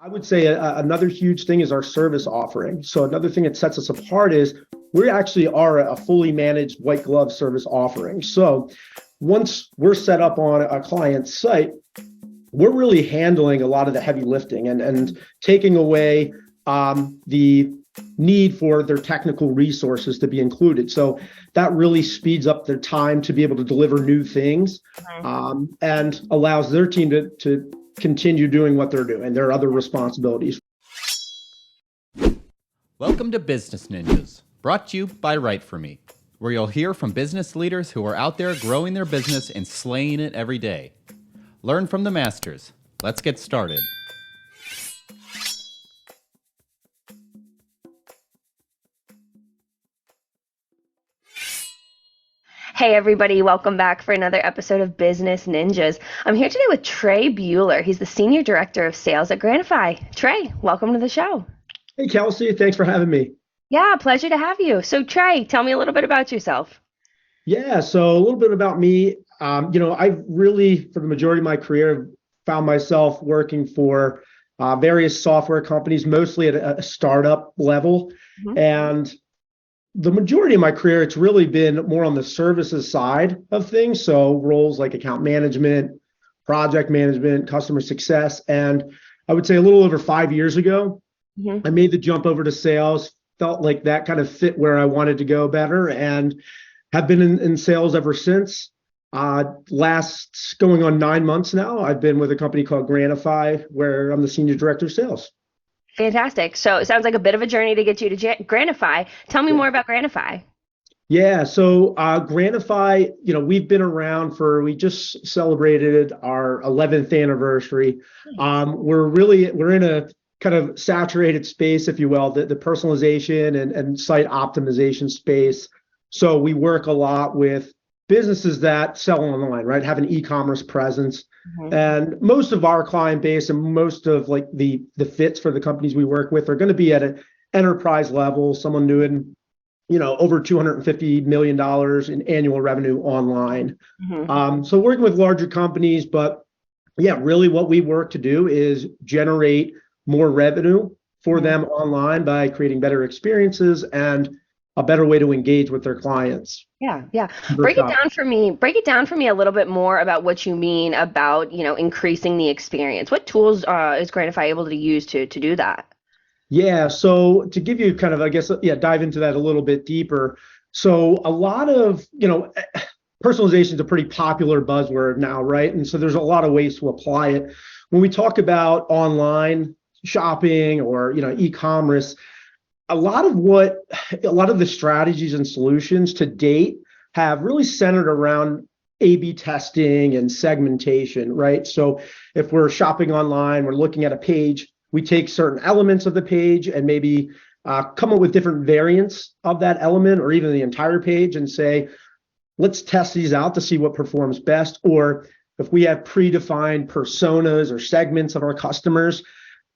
I would say another huge thing is our service offering. So another thing that sets us apart is we actually are a fully managed white glove service offering. So once we're set up on a client's site, we're really handling a lot of the heavy lifting and taking away the need for their technical resources to be included. So that really speeds up their time to be able to deliver new things and allows their team to continue doing what they're doing, their other responsibilities. Welcome to Business Ninjas, brought to you by WriteForMe, where you'll hear from business leaders who are out there growing their business and slaying it every day. Learn from the masters. Let's get started. Hey everybody, welcome back for another episode of Business Ninjas. I'm here today with Trey Buehler. He's the Senior Director of Sales at Granify. Trey, welcome to the show. Hey Kelsey, thanks for having me. Yeah, pleasure to have you. So Trey, tell me a little bit about yourself. Yeah, so a little bit about me. I've really, for the majority of my career, found myself working for various software companies, mostly at a startup level. And the majority of my career, it's really been more on the services side of things. So roles like account management, project management, customer success. And I would say a little over 5 years ago, I made the jump over to sales, felt like that kind of fit where I wanted to go better, and have been in sales ever since. Last going on 9 months now, I've been with a company called Granify, where I'm the Senior Director of Sales. Fantastic. So it sounds like a bit of a journey to get you to Granify. Tell me more about Granify. Yeah, so Granify, we've been around we just celebrated our 11th anniversary. We're in a kind of saturated space, if you will, the personalization and site optimization space. So we work a lot with businesses that sell online, right? Have an e-commerce presence. And most of our client base and most of like the fits for the companies we work with are going to be at an enterprise level, someone doing, over $250 million in annual revenue online. So working with larger companies, but yeah, really what we work to do is generate more revenue for them online by creating better experiences and a better way to engage with their clients. Yeah. Break it down for me. Break it down for me a little bit more about what you mean about, increasing the experience. What tools is Granify able to use to do that? Yeah, so to give you kind of, dive into that a little bit deeper. So a lot of, personalization is a pretty popular buzzword now, right? And so there's a lot of ways to apply it. When we talk about online shopping or, e-commerce, a lot of the strategies and solutions to date have really centered around A/B testing and segmentation, right? So if we're shopping online, we're looking at a page, we take certain elements of the page and maybe come up with different variants of that element or even the entire page and say, let's test these out to see what performs best. Or if we have predefined personas or segments of our customers,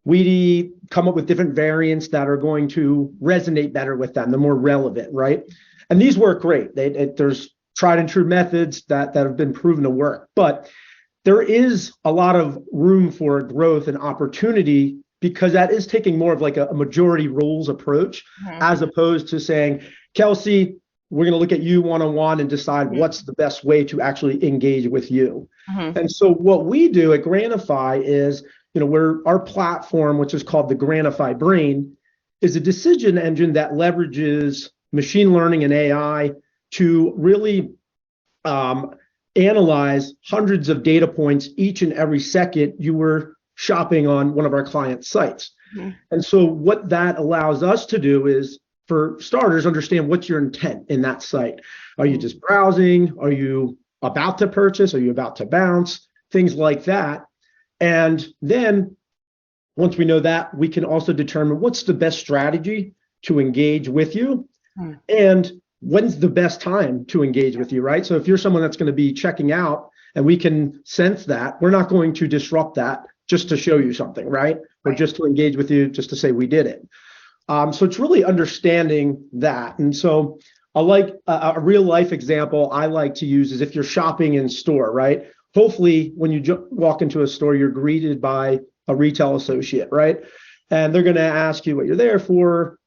we come up with different variants that are going to resonate better with them, the more relevant, right? And these work great. There's tried and true methods that have been proven to work, but there is a lot of room for growth and opportunity because that is taking more of like a majority rules approach as opposed to saying, Kelsey, we're going to look at you one-on-one and decide what's the best way to actually engage with you. And so what we do at Granify is, our platform, which is called the Granify Brain, is a decision engine that leverages machine learning and AI to really analyze hundreds of data points each and every second you were shopping on one of our client sites. And so what that allows us to do is, for starters, understand what's your intent in that site. Are you just browsing? Are you about to purchase? Are you about to bounce? Things like that. And then once we know that, we can also determine what's the best strategy to engage with you and when's the best time to engage with you, right? So if you're someone that's going to be checking out and we can sense that, we're not going to disrupt that just to show you something, right? Or just to engage with you, just to say we did it. So it's really understanding that. And so a real life example I like to use is if you're shopping in store, right? Hopefully when you walk into a store, you're greeted by a retail associate, right? And they're going to ask you what you're there for,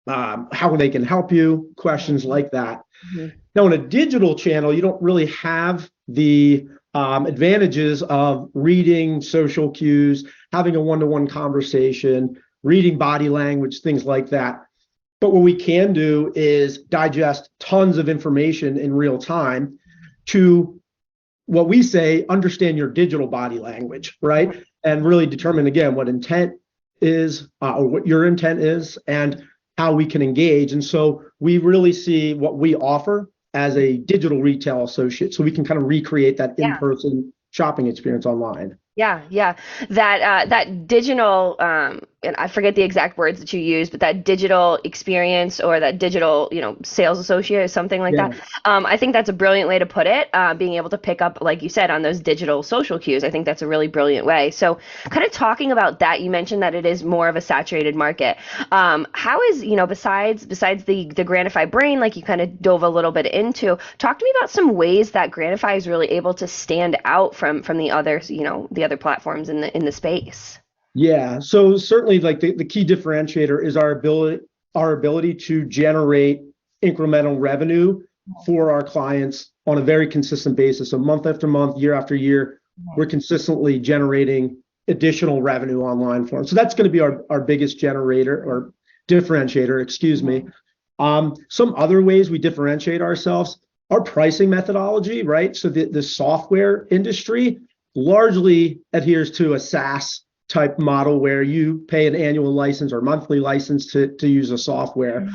how they can help you, questions like that. Mm-hmm. Now, in a digital channel, you don't really have the advantages of reading social cues, having a one-to-one conversation, reading body language, things like that. But what we can do is digest tons of information in real time to what we say, understand your digital body language, right? And really determine, again, what intent is, or what your intent is, and how we can engage. And so we really see what we offer as a digital retail associate, so we can kind of recreate that in-person shopping experience online. Yeah. That digital, and I forget the exact words that you use, but that digital experience or that digital, sales associate or something like that. I think that's a brilliant way to put it. Being able to pick up, like you said, on those digital social cues. I think that's a really brilliant way. So kind of talking about that, you mentioned that it is more of a saturated market. How is, besides the Granify Brain, like you kind of dove a little bit into, talk to me about some ways that Granify is really able to stand out from the others, the other platforms in the space. Yeah, so certainly like the key differentiator is our ability to generate incremental revenue for our clients on a very consistent basis. So month after month, year after year, we're consistently generating additional revenue online for them. So that's going to be our biggest generator or differentiator, excuse me. Some other ways we differentiate ourselves, our pricing methodology, right? So the software industry largely adheres to a SaaS type model where you pay an annual license or monthly license to use a software.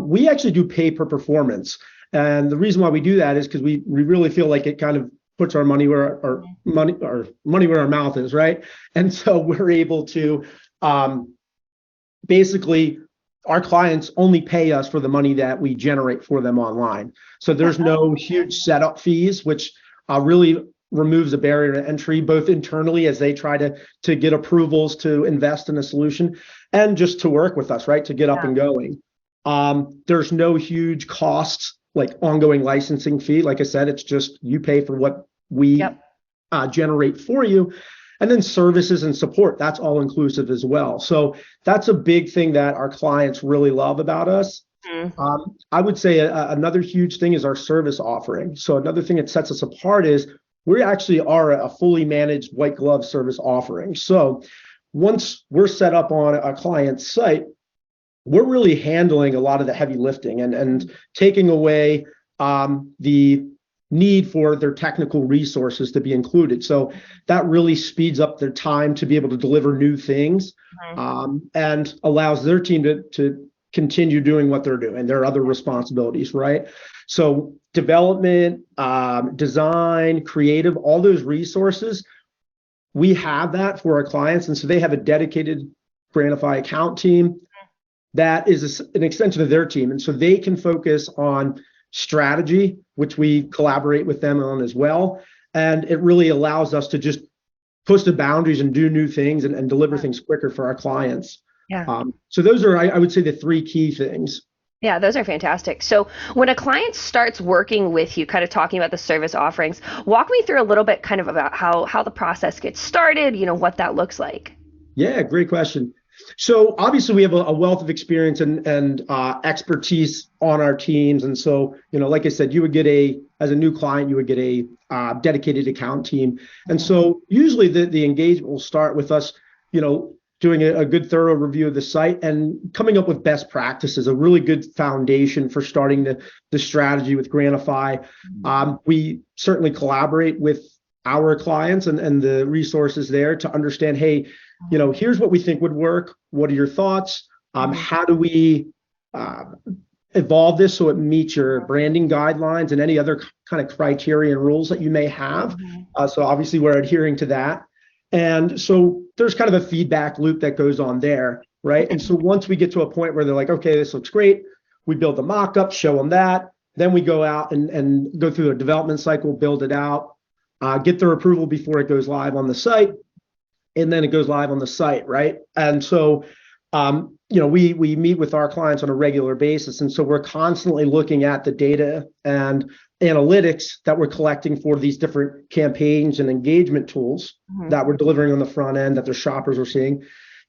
We actually do pay per performance. And the reason why we do that is because we really feel like it kind of puts our money where our money where our mouth is, right? And so we're able to basically, our clients only pay us for the money that we generate for them online. So there's no huge setup fees, which really removes a barrier to entry, both internally as they try to get approvals to invest in a solution, and just to work with us, right, to get up and going. There's no huge costs, like ongoing licensing fee. Like I said, it's just you pay for what we generate for you. And then services and support, that's all inclusive as well. So that's a big thing that our clients really love about us. I would say another huge thing is our service offering. So another thing that sets us apart is we actually are a fully managed white glove service offering. So once we're set up on a client's site, we're really handling a lot of the heavy lifting and taking away the need for their technical resources to be included. So that really speeds up their time to be able to deliver new things, and allows their team to continue doing what they're doing, their other responsibilities, right? So development, design, creative, all those resources, we have that for our clients. And so they have a dedicated Granify account team that is an extension of their team. And so they can focus on strategy, which we collaborate with them on as well. And it really allows us to just push the boundaries and do new things and deliver things quicker for our clients. So those are, I would say, the three key things. Yeah, those are fantastic. So when a client starts working with you, kind of talking about the service offerings, walk me through a little bit kind of about how the process gets started, what that looks like. Yeah, great question. So obviously we have a wealth of experience and expertise on our teams. And so, like I said, you would get as a new client, you would get a dedicated account team. And so usually the engagement will start with us, doing a good thorough review of the site and coming up with best practices, a really good foundation for starting the strategy with Granify. We certainly collaborate with our clients and the resources there to understand, hey, here's what we think would work. What are your thoughts? How do we evolve this so it meets your branding guidelines and any other kind of criteria and rules that you may have? So obviously we're adhering to that. And so there's kind of a feedback loop that goes on there, right? And so once we get to a point where they're like, okay, this looks great, we build the mock-up, show them that. Then we go out and go through a development cycle, build it out, get their approval before it goes live on the site. And then it goes live on the site, right? And so, we meet with our clients on a regular basis. And so we're constantly looking at the data and analytics that we're collecting for these different campaigns and engagement tools that we're delivering on the front end that their shoppers are seeing,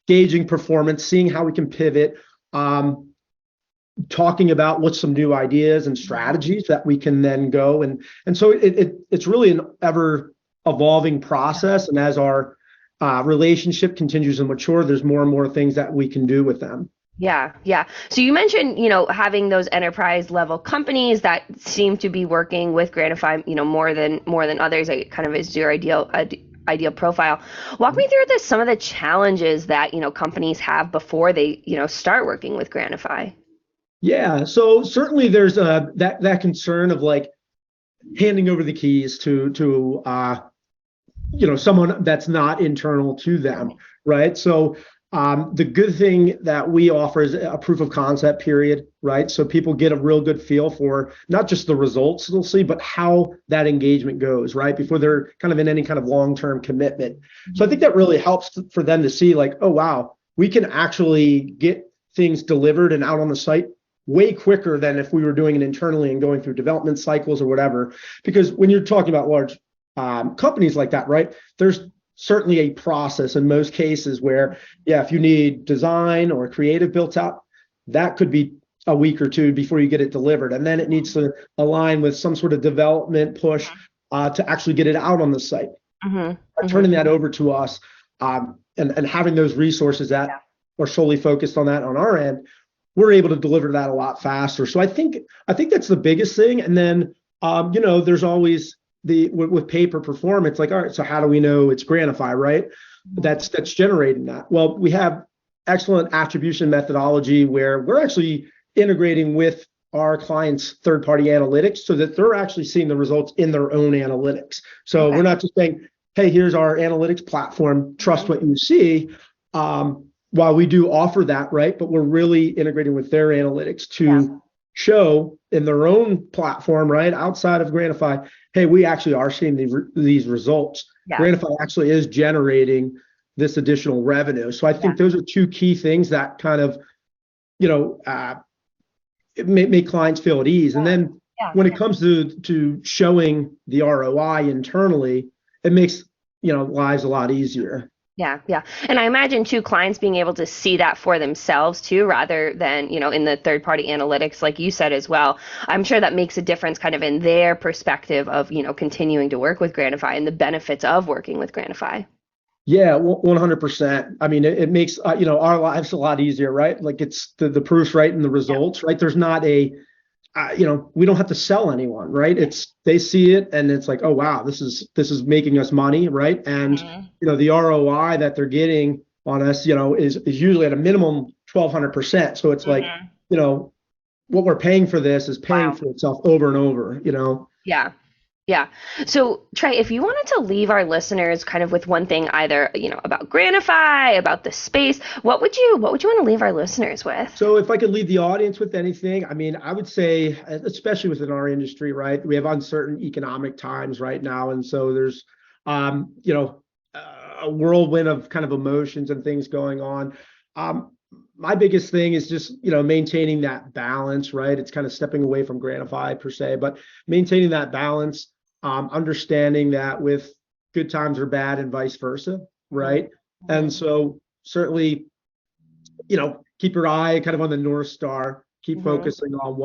gauging performance, seeing how we can pivot, talking about what's some new ideas and strategies that we can then go. And so it's really an ever evolving process. And as our relationship continues to mature, there's more and more things that we can do with them. Yeah, yeah. So you mentioned, having those enterprise level companies that seem to be working with Granify, more than others. It kind of is your ideal profile. Walk me through some of the challenges that, companies have before they, start working with Granify. Yeah. So certainly there's that concern of like handing over the keys to someone that's not internal to them, right? So the good thing that we offer is a proof of concept period, right? So people get a real good feel for not just the results they'll see, but how that engagement goes, right? Before they're kind of in any kind of long-term commitment. So I think that really helps for them to see like, oh, wow, we can actually get things delivered and out on the site way quicker than if we were doing it internally and going through development cycles or whatever. Because when you're talking about large companies like that, right, there's certainly a process in most cases where, if you need design or creative built out, that could be a week or two before you get it delivered. And then it needs to align with some sort of development push to actually get it out on the site. Turning that over to us and having those resources that are solely focused on that on our end, we're able to deliver that a lot faster. So I think that's the biggest thing. And then, there's always with paper performance, like, all right, so how do we know it's Granify, right? That's generating that. Well, we have excellent attribution methodology where we're actually integrating with our clients' third-party analytics so that they're actually seeing the results in their own analytics. So we're not just saying, hey, here's our analytics platform, trust what you see. While we do offer that, right? But we're really integrating with their analytics to show in their own platform, right? Outside of Granify, hey, we actually are seeing these results. Granify actually is generating this additional revenue. So I think those are two key things that kind of, make clients feel at ease. And then when it comes to showing the ROI internally, it makes, lives a lot easier. Yeah, yeah. And I imagine too, clients being able to see that for themselves too, rather than, in the third party analytics, like you said as well. I'm sure that makes a difference kind of in their perspective of, continuing to work with Granify and the benefits of working with Granify. Yeah, 100%. I mean, it makes, our lives a lot easier, right? Like it's the proof's right in the results, right? There's not we don't have to sell anyone, right? They see it and it's like, oh, wow, this is making us money, right? And, the ROI that they're getting on us, is usually at a minimum 1,200%. So it's like, what we're paying for this is paying for itself over and over, Yeah. Yeah. So Trey, if you wanted to leave our listeners kind of with one thing, either, about Granify, about the space, what would you want to leave our listeners with? So if I could leave the audience with anything, I mean, I would say, especially within our industry, right, we have uncertain economic times right now. And so there's, a whirlwind of kind of emotions and things going on. My biggest thing is just, maintaining that balance, right? It's kind of stepping away from Granify per se, but maintaining that balance, understanding that with good times are bad and vice versa, right? And so certainly, keep your eye kind of on the North Star, keep focusing on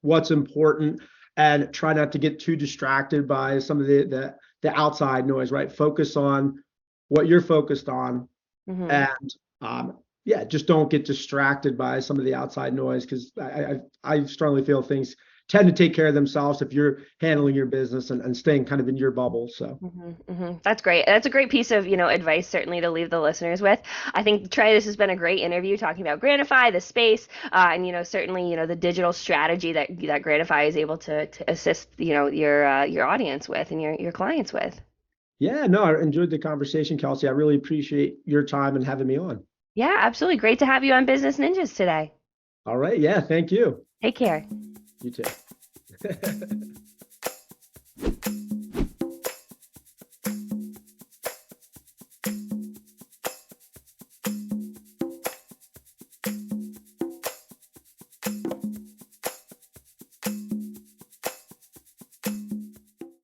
what's important and try not to get too distracted by some of the outside noise, right? Focus on what you're focused on and just don't get distracted by some of the outside noise, because I strongly feel things tend to take care of themselves if you're handling your business and staying kind of in your bubble. So That's great. That's a great piece of, advice certainly to leave the listeners with. I think, Trey, this has been a great interview talking about Granify, the space, and, certainly, the digital strategy that Granify is able to assist, your audience with and your clients with. Yeah, no, I enjoyed the conversation, Kelsey. I really appreciate your time and having me on. Yeah, absolutely. Great to have you on Business Ninjas today. All right. Yeah. Thank you. Take care. You too.